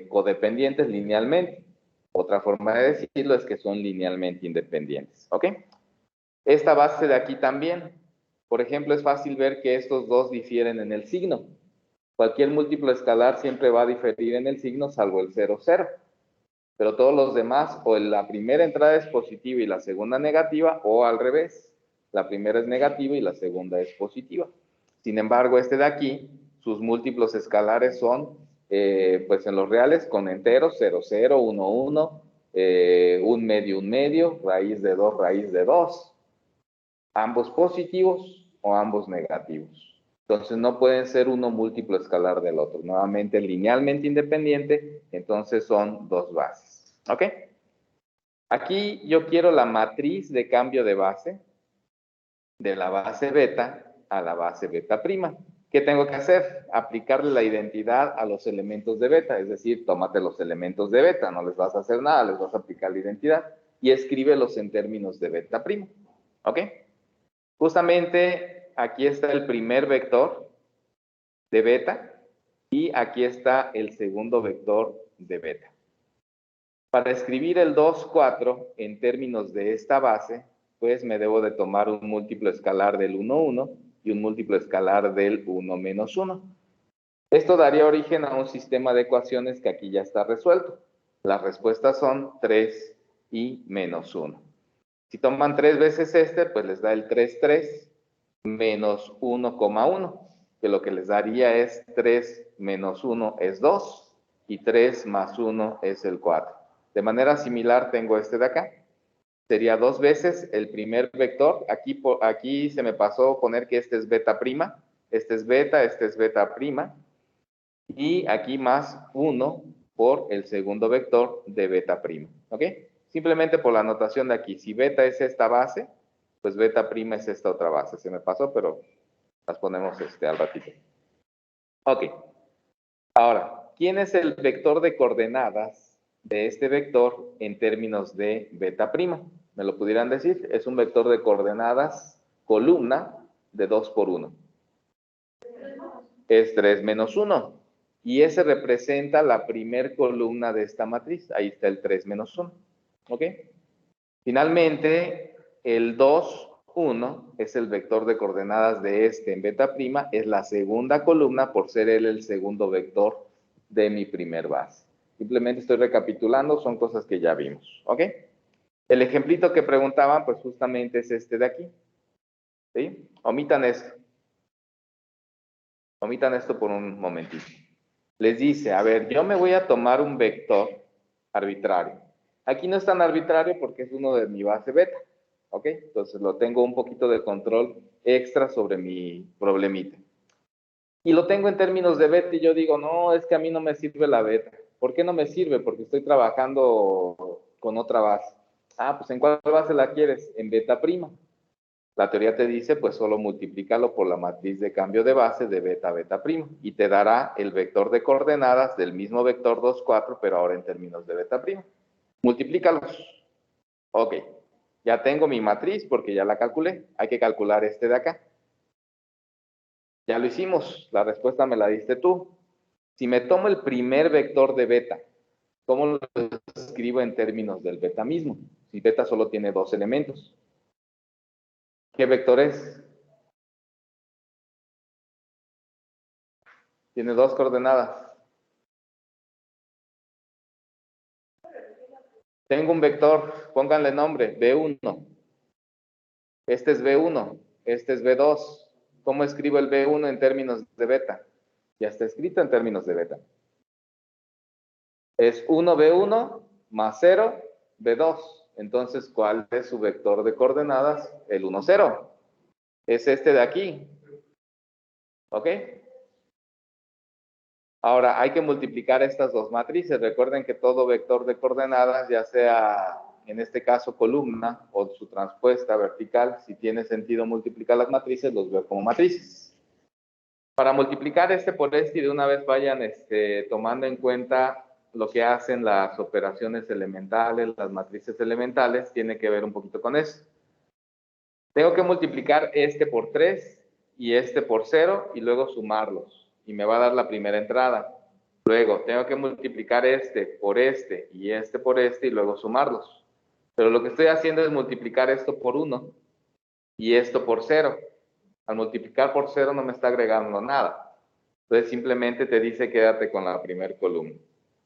A: codependientes linealmente. Otra forma de decirlo es que son linealmente independientes. ¿Ok? Esta base de aquí también. Por ejemplo, es fácil ver que estos dos difieren en el signo. Cualquier múltiplo escalar siempre va a diferir en el signo, salvo el 0, 0. Pero todos los demás, o la primera entrada es positiva y la segunda negativa, o al revés. La primera es negativa y la segunda es positiva. Sin embargo, este de aquí, sus múltiplos escalares son, pues en los reales, con enteros, 0, 0, 1, 1, 1 medio, raíz de 2, raíz de 2. Ambos positivos o ambos negativos. Entonces no pueden ser uno múltiplo escalar del otro. Nuevamente linealmente independiente, entonces son 2 bases. ¿Ok? Aquí yo quiero la matriz de cambio de base de la base beta a la base beta prima. ¿Qué tengo que hacer? Aplicarle la identidad a los elementos de beta, es decir, tómate los elementos de beta, no les vas a hacer nada, les vas a aplicar la identidad y escríbelos en términos de beta prima. ¿Ok? Justamente aquí está el primer vector de beta y aquí está el segundo vector de beta. Para escribir el 2, 4 en términos de esta base, pues me debo de tomar un múltiplo escalar del 1, 1 y un múltiplo escalar del 1 menos 1. Esto daría origen a un sistema de ecuaciones que aquí ya está resuelto. Las respuestas son 3 y menos 1. Si toman 3 veces este, pues les da el 3, 3 menos 1,1, que lo que les daría es 3 menos 1 es 2 y 3 más 1 es el 4. De manera similar tengo este de acá. Sería 2 veces el primer vector. Aquí se me pasó poner que este es beta prima, este es beta prima. Y aquí más 1 por el segundo vector de beta prima. ¿Ok? Simplemente por la notación de aquí. Si beta es esta base, pues beta prima es esta otra base. Se me pasó, pero las ponemos al ratito. Ok. Ahora, ¿quién es el vector de coordenadas de este vector en términos de beta prima? ¿Me lo pudieran decir? Es un vector de coordenadas columna de 2 por 1. Es 3 menos 1. Y ese representa la primer columna de esta matriz. Ahí está el 3 menos 1. ¿Ok? Finalmente, el 2, 1 es el vector de coordenadas de en beta prima. Es la segunda columna por ser él el segundo vector de mi primer base. Simplemente estoy recapitulando, son cosas que ya vimos. ¿Ok? El ejemplito que preguntaban, pues justamente es este de aquí. ¿Sí? Omitan esto. Omitan esto por un momentito. Les dice, a ver, yo me voy a tomar un vector arbitrario. Aquí no es tan arbitrario porque es uno de mi base beta, ¿ok? Entonces lo tengo un poquito de control extra sobre mi problemita. Y lo tengo en términos de beta y yo digo, no, es que a mí no me sirve la beta. ¿Por qué no me sirve? Porque estoy trabajando con otra base. Ah, pues ¿en cuál base la quieres? En beta prima. La teoría te dice, pues solo multiplícalo por la matriz de cambio de base de beta a beta prima y te dará el vector de coordenadas del mismo vector 2, 4, pero ahora en términos de beta prima. Multiplícalos. Ok, ya tengo mi matriz porque ya la calculé. Hay que calcular este de acá. Ya lo hicimos, la respuesta me la diste tú. Si me tomo el primer vector de beta, ¿cómo lo escribo en términos del beta mismo? Si beta solo tiene 2 elementos. ¿Qué vector es? Tiene 2 coordenadas. Tengo un vector, pónganle nombre, B1. Este es B1, este es B2. ¿Cómo escribo el B1 en términos de beta? Ya está escrito en términos de beta. Es 1B1 más 0, B2. Entonces, ¿cuál es su vector de coordenadas? El 1, 0. Es este de aquí. ¿Ok? Ahora, hay que multiplicar estas dos matrices. Recuerden que todo vector de coordenadas, ya sea en este caso columna o su transpuesta vertical, si tiene sentido multiplicar las matrices, los veo como matrices. Para multiplicar este por este y de una vez vayan tomando en cuenta lo que hacen las operaciones elementales, las matrices elementales, tiene que ver un poquito con eso. Tengo que multiplicar este por 3 y este por 0 y luego sumarlos. Y me va a dar la primera entrada. Luego tengo que multiplicar este por este y este por este y luego sumarlos. Pero lo que estoy haciendo es multiplicar esto por 1 y esto por 0. Al multiplicar por 0 no me está agregando nada. Entonces simplemente te dice quédate con la primera columna.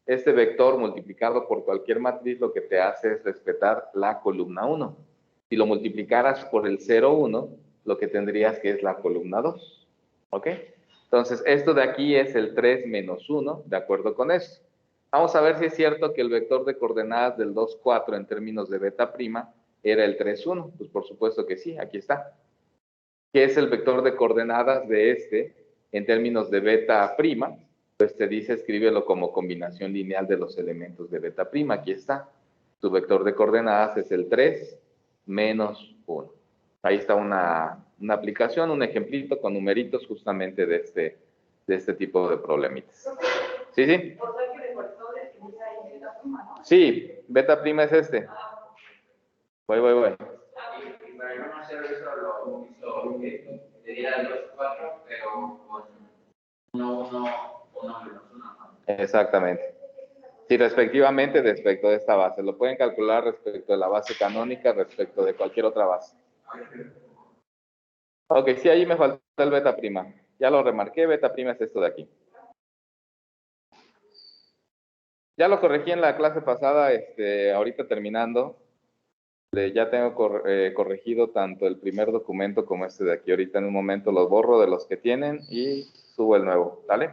A: Este vector multiplicado por cualquier matriz lo que te hace es respetar la columna 1. Si lo multiplicaras por el 0, 1, lo que tendrías que es la columna 2. ¿Ok? Entonces, esto de aquí es el 3 menos 1, de acuerdo con eso. Vamos a ver si es cierto que el vector de coordenadas del 2, 4 en términos de beta prima era el 3, 1. Pues por supuesto que sí, aquí está. ¿Qué es el vector de coordenadas de este en términos de beta prima? Pues te dice, escríbelo como combinación lineal de los elementos de beta prima. Aquí está. Tu vector de coordenadas es el 3 menos 1. Ahí está una aplicación, un ejemplito con numeritos justamente de este tipo de problemitas. ¿Sí, sí? Sí, beta prima es este. Voy.
D: Pero yo no sé eso que te diera 2, 4, pero con 1 menos 1, ¿no?
A: Exactamente. Sí, respectivamente respecto de esta base. Lo pueden calcular respecto de la base canónica, respecto de cualquier otra base. Ok, sí, ahí me faltó el beta prima. Ya lo remarqué, beta prima es esto de aquí. Ya lo corregí en la clase pasada, ahorita terminando. Ya tengo corregido tanto el primer documento como este de aquí. Ahorita en un momento los borro de los que tienen y subo el nuevo, ¿vale?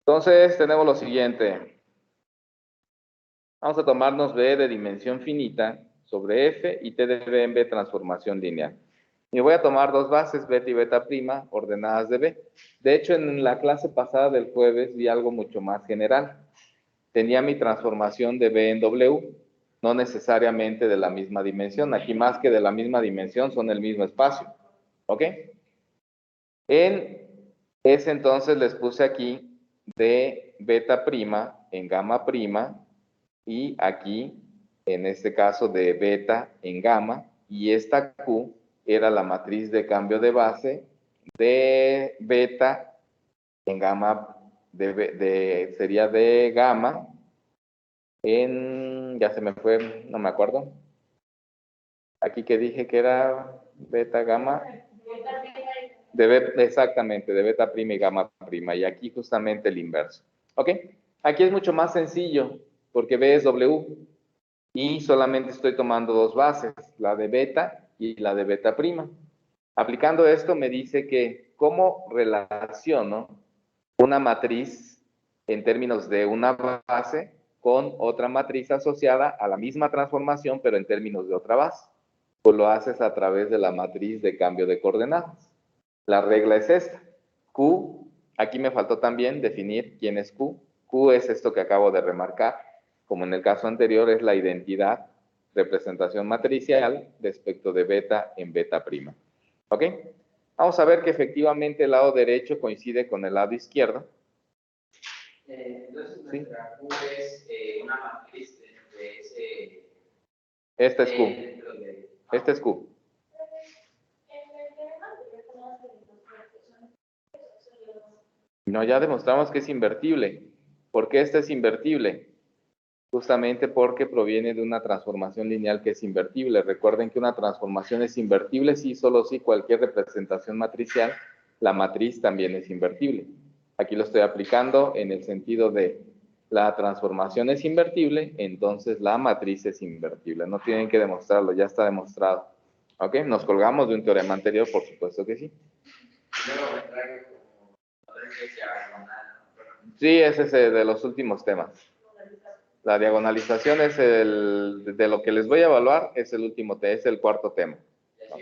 A: Entonces tenemos lo siguiente. Vamos a tomarnos B de dimensión finita sobre F y T de B en B transformación lineal. Y voy a tomar dos bases, beta y beta prima, ordenadas de B. De hecho, en la clase pasada del jueves vi algo mucho más general. Tenía mi transformación de B en W, no necesariamente de la misma dimensión. Aquí más que de la misma dimensión son el mismo espacio. ¿Ok? En ese entonces les puse aquí de beta prima en gamma prima y aquí, en este caso, de beta en gamma, y esta Q era la matriz de cambio de base de beta en gamma, sería de gamma en, ya se me fue, no me acuerdo. Aquí que dije que era beta gamma. Exactamente, de beta prima y gamma prima, y aquí justamente el inverso. ¿Ok? Aquí es mucho más sencillo, porque B es W, y solamente estoy tomando dos bases, la de beta y la de beta prima. Aplicando esto me dice que cómo relaciono una matriz en términos de una base con otra matriz asociada a la misma transformación, pero en términos de otra base. Pues lo haces a través de la matriz de cambio de coordenadas. La regla es esta. Q, aquí me faltó también definir quién es Q. Q es esto que acabo de remarcar. Como en el caso anterior, es la identidad, representación matricial respecto de beta en beta prima. ¿Ok? Vamos a ver que efectivamente el lado derecho coincide con el lado izquierdo.
D: Entonces, nuestra Q es una matriz de ese...
A: Este es Q. Este es Q. No, ya demostramos que es invertible. ¿Por qué este es invertible? Justamente porque proviene de una transformación lineal que es invertible. Recuerden que una transformación es invertible si solo si cualquier representación matricial, la matriz también es invertible. Aquí lo estoy aplicando en el sentido de la transformación es invertible, entonces la matriz es invertible. No tienen que demostrarlo, ya está demostrado. ¿Ok? Nos colgamos de un teorema anterior, por supuesto que sí. Sí, ese es de los últimos temas. La diagonalización es de lo que les voy a evaluar, es el último, es el cuarto tema. ¿No?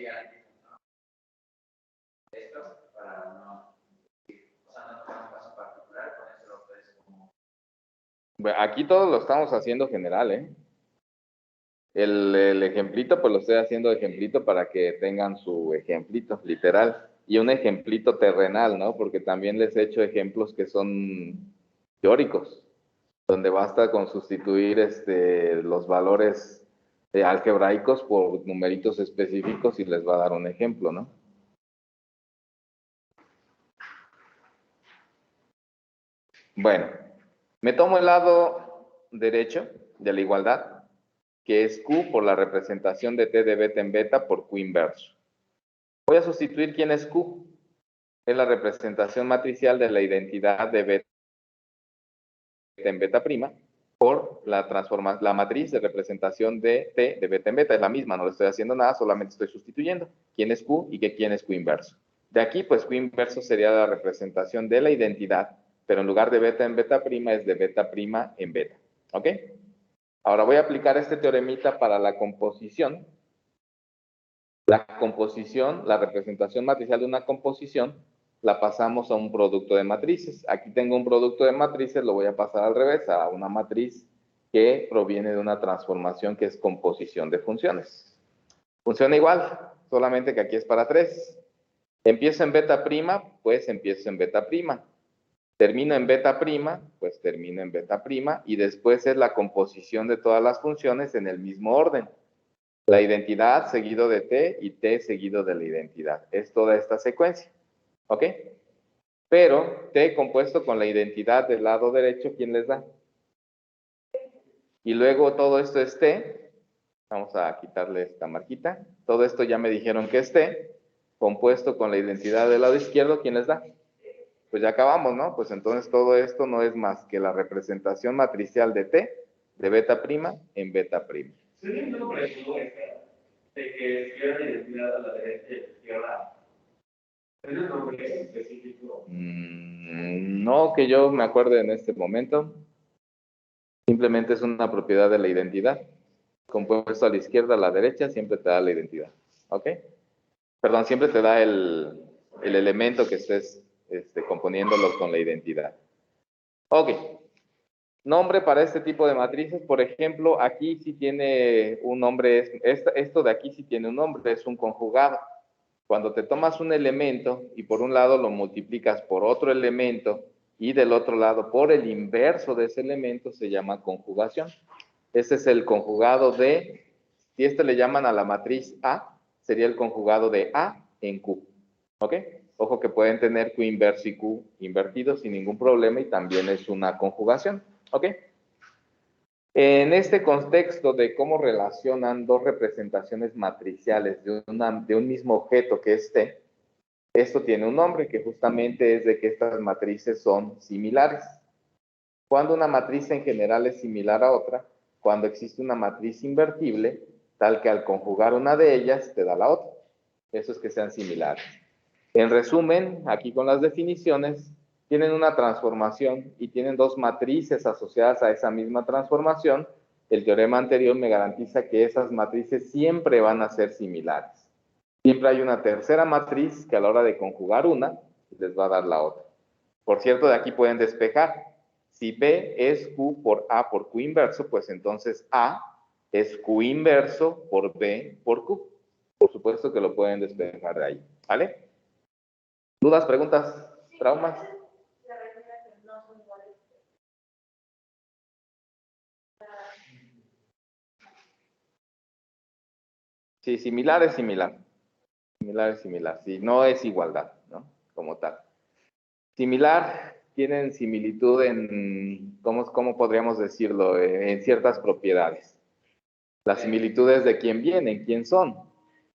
A: Bueno, aquí todo lo estamos haciendo general, ¿eh? El ejemplito, pues lo estoy haciendo ejemplito para que tengan su ejemplito, literal. Y un ejemplito terrenal, ¿no? Porque también les he hecho ejemplos que son teóricos, donde basta con sustituir los valores algebraicos por numeritos específicos y les va a dar un ejemplo, ¿no? Bueno, me tomo el lado derecho de la igualdad, que es Q por la representación de T de beta en beta por Q inverso. Voy a sustituir quién es Q. Es la representación matricial de la identidad de beta en beta prima por la matriz de representación de T de beta en beta. Es la misma, no le estoy haciendo nada, solamente estoy sustituyendo quién es Q y quién es Q inverso. De aquí, pues Q inverso sería la representación de la identidad, pero en lugar de beta en beta prima es de beta prima en beta. ¿Ok? Ahora voy a aplicar este teoremita para la composición. La composición, la representación matricial de una composición, la pasamos a un producto de matrices. Aquí tengo un producto de matrices, lo voy a pasar al revés, a una matriz que proviene de una transformación que es composición de funciones. Funciona igual, solamente que aquí es para 3. Empiezo en beta prima, pues empiezo en beta prima. Termino en beta prima, pues termino en beta prima, y después es la composición de todas las funciones en el mismo orden. La identidad seguido de T y T seguido de la identidad. Es toda esta secuencia. ¿Ok? Pero T compuesto con la identidad del lado derecho, ¿quién les da? Y luego todo esto es T. Vamos a quitarle esta marquita. Todo esto ya me dijeron que es T. Compuesto con la identidad del lado izquierdo, ¿quién les da? Pues ya acabamos, ¿no? Pues entonces todo esto no es más que la representación matricial de T de beta prima en beta prima.
B: Sería un poco parecido de que izquierda y desviada a la derecha y izquierda. ¿Es un nombre específico?
A: No que yo me acuerde en este momento. Simplemente es una propiedad de la identidad. Compuesto a la izquierda, a la derecha, siempre te da la identidad. ¿Ok? Perdón, siempre te da el elemento que estés componiéndolo con la identidad. Ok. Nombre para este tipo de matrices, por ejemplo, aquí sí tiene un nombre, esto de aquí sí tiene un nombre, es un conjugado. Cuando te tomas un elemento y por un lado lo multiplicas por otro elemento y del otro lado por el inverso de ese elemento, se llama conjugación. Ese es el conjugado de, si le llaman a la matriz A, sería el conjugado de A en Q. ¿Ok? Ojo que pueden tener Q inverso y Q invertido sin ningún problema y también es una conjugación. ¿Ok? En este contexto de cómo relacionan dos representaciones matriciales de un mismo objeto que es T, esto tiene un nombre que justamente es de que estas matrices son similares. Cuando una matriz en general es similar a otra, cuando existe una matriz invertible, tal que al conjugar una de ellas te da la otra. Eso es que sean similares. En resumen, aquí con las definiciones, tienen una transformación y tienen dos matrices asociadas a esa misma transformación. El teorema anterior me garantiza que esas matrices siempre van a ser similares. Siempre hay una tercera matriz que a la hora de conjugar una, les va a dar la otra. Por cierto, de aquí pueden despejar. Si B es Q por A por Q inverso, pues entonces A es Q inverso por B por Q. Por supuesto que lo pueden despejar de ahí. ¿Vale? ¿Dudas, preguntas, traumas? Sí, similar es similar. Similar es similar. Sí, no es igualdad, ¿no? Como tal. Similar, tienen similitud en, ¿cómo podríamos decirlo? En ciertas propiedades. Las similitudes de quién vienen, quién son.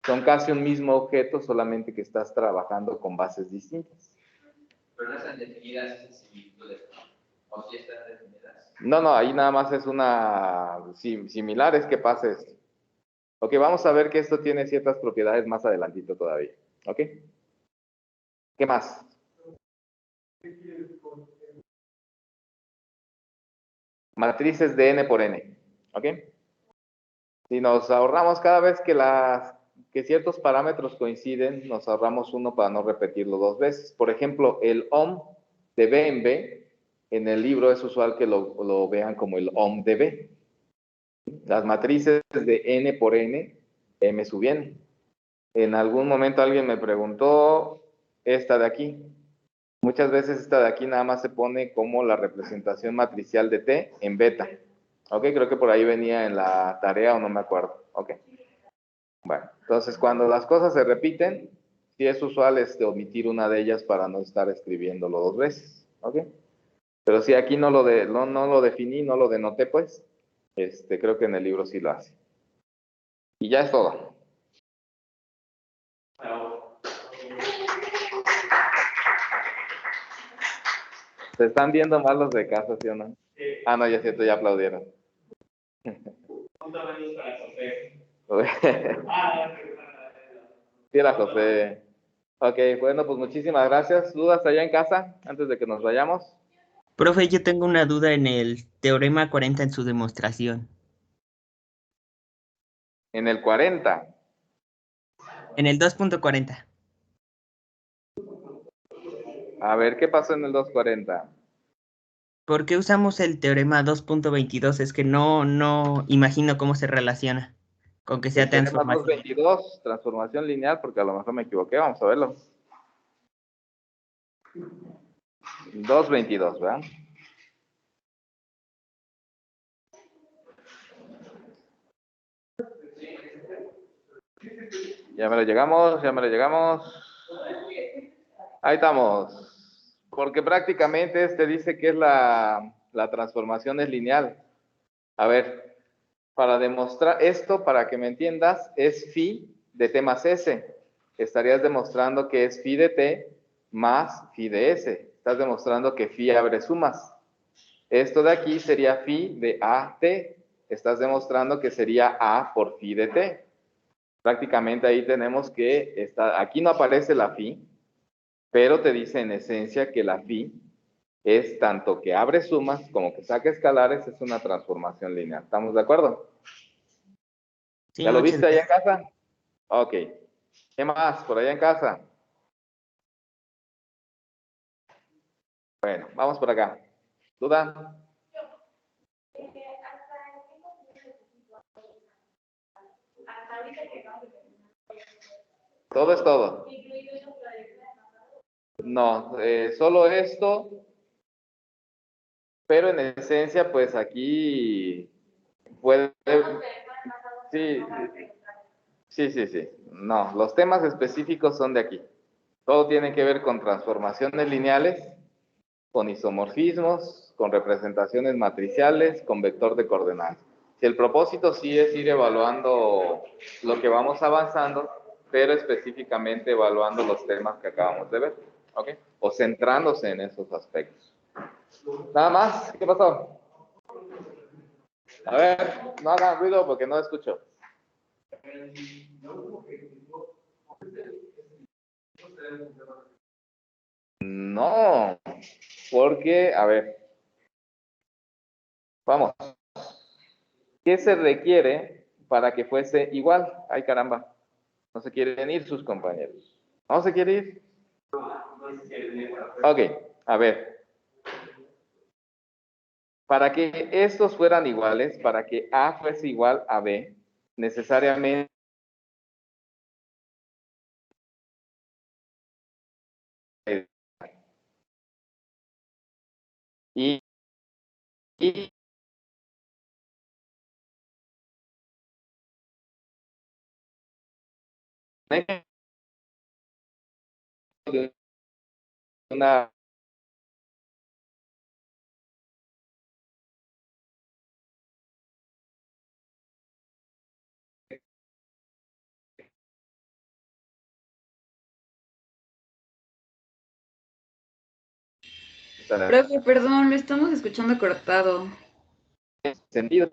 A: Son casi un mismo objeto, solamente que estás trabajando con bases distintas.
D: Pero no están definidas esas similitudes, ¿no? ¿O sí están definidas?
A: No, ahí nada más es una similar, es que pasa esto. Ok, vamos a ver que esto tiene ciertas propiedades más adelantito todavía. ¿Ok? ¿Qué más? Matrices de n por n. ¿Ok? Si nos ahorramos cada vez que ciertos parámetros coinciden, nos ahorramos uno para no repetirlo dos veces. Por ejemplo, el ohm de B en B en el libro es usual que lo vean como el OM de B. Las matrices de n por n, m sub n. En algún momento alguien me preguntó esta de aquí. Muchas veces esta de aquí nada más se pone como la representación matricial de T en beta. Ok, creo que por ahí venía en la tarea o no me acuerdo. Ok. Bueno, entonces cuando las cosas se repiten, sí es usual omitir una de ellas para no estar escribiéndolo dos veces. Ok. Pero si aquí no lo definí, no lo denoté, pues, creo que en el libro sí lo hace. Y ya es todo. Se están viendo mal los de casa, ¿sí o no? Ah, no, ya es cierto, ya aplaudieron. Sí, era José. Ok, bueno, pues muchísimas gracias. ¿Dudas allá en casa antes de que nos vayamos?
C: Profe, yo tengo una duda en el teorema 40 en su demostración.
A: En el 40.
C: En el 2.40.
A: A ver, ¿qué pasó en el 240?
C: ¿Por qué usamos el teorema 2.22? Es que no imagino cómo se relaciona con que sea
A: El teorema
C: transformación.
A: 222, transformación lineal, porque a lo mejor me equivoqué, vamos a verlo. 222, ¿verdad? Ya me lo llegamos, ya me lo llegamos. Ahí estamos. Porque prácticamente dice que es la transformación es lineal. A ver, para demostrar esto, para que me entiendas, es phi de t más s. Estarías demostrando que es phi de t más phi de s. Estás demostrando que phi abre sumas. Esto de aquí sería phi de AT. Estás demostrando que sería A por phi de T. Prácticamente ahí tenemos que, aquí no aparece la phi, pero te dice en esencia que la phi es tanto que abre sumas como que saca escalares, es una transformación lineal. ¿Estamos de acuerdo?
C: Sí,
A: ¿Ya lo
C: muchas
A: viste allá en
C: gracias.
A: casa? Ok. ¿Qué más por allá en casa? Bueno, vamos por acá. ¿Duda? Todo es todo. No, solo esto, pero en esencia, pues aquí puede... Sí, sí. No, los temas específicos son de aquí. Todo tiene que ver con transformaciones lineales, con isomorfismos, con representaciones matriciales, con vector de coordenadas. Si el propósito sí es ir evaluando lo que vamos avanzando, pero específicamente evaluando los temas que acabamos de ver, ¿ok? O centrándose en esos aspectos. Nada más, ¿qué pasó? A ver, no hagan ruido porque no escucho. No, porque, a ver, vamos. ¿Qué se requiere para que fuese igual? Ay, caramba, no se quieren ir sus compañeros. ¿No se quiere ir? Ok, a ver. Para que estos fueran iguales, para que A fuese igual a B, necesariamente y una
F: Profe, perdón, lo estamos escuchando cortado.
A: sentido.